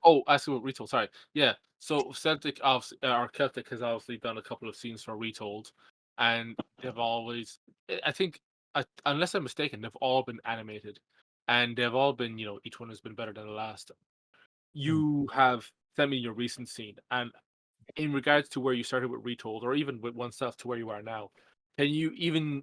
Oh, asking about Retold, sorry. Yeah. So Celtic obviously or Celtic has obviously done a couple of scenes for Retold, and they've always I think unless I'm mistaken, they've all been animated. And they've all been, each one has been better than the last. Mm. You have sent me your recent scene, and in regards to where you started with Retold, or even with oneself to where you are now, can you even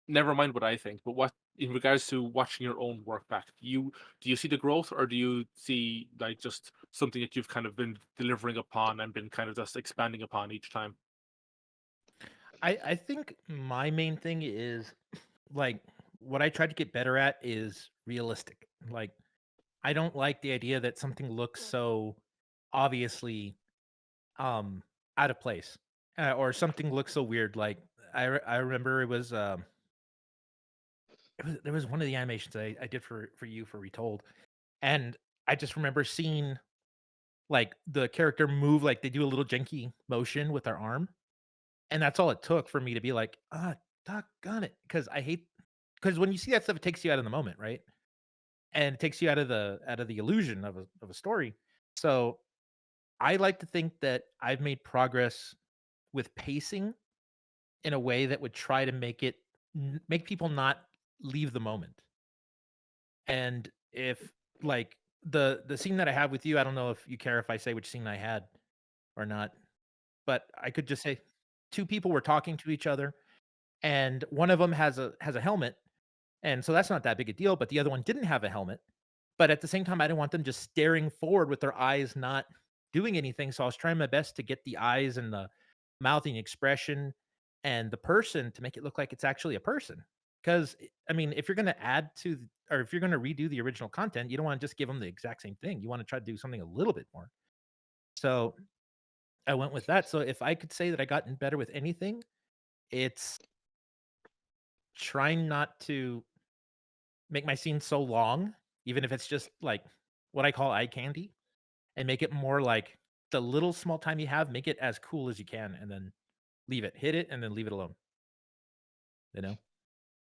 never mind what I think, but what in regards to watching your own work back, do you see the growth, or do you see like just something that you've kind of been delivering upon and been kind of just expanding upon each time? I think my main thing is like what I try to get better at is realistic. Like I don't like the idea that something looks so obviously um out of place, or something looks so weird. Like I remember there was one of the animations I did for you for Retold, and I just remember seeing like the character move, like they do a little janky motion with their arm, and that's all it took for me to be like, ah, doggone it, because I hate because when you see that stuff, it takes you out of the moment, right? And it takes you out of the illusion of a story. So I like to think that I've made progress with pacing in a way that would try to make people not leave the moment. And if like the scene that I have with you, I don't know if you care if I say which scene I had or not, but I could just say two people were talking to each other and one of them has a helmet, and so that's not that big a deal, but the other one didn't have a helmet. But at the same time, I didn't want them just staring forward with their eyes not doing anything, so I was trying my best to get the eyes and the mouthing expression and the person to make it look like it's actually a person. Because I mean, if you're gonna add to or if you're gonna redo the original content, you don't wanna just give them the exact same thing. You wanna try to do something a little bit more. So, I went with that. So if I could say that I gotten better with anything, it's trying not to make my scene so long, even if it's just like what I call eye candy, and make it more like the little small time you have, make it as cool as you can, and then leave it. Hit it and then leave it alone, you know?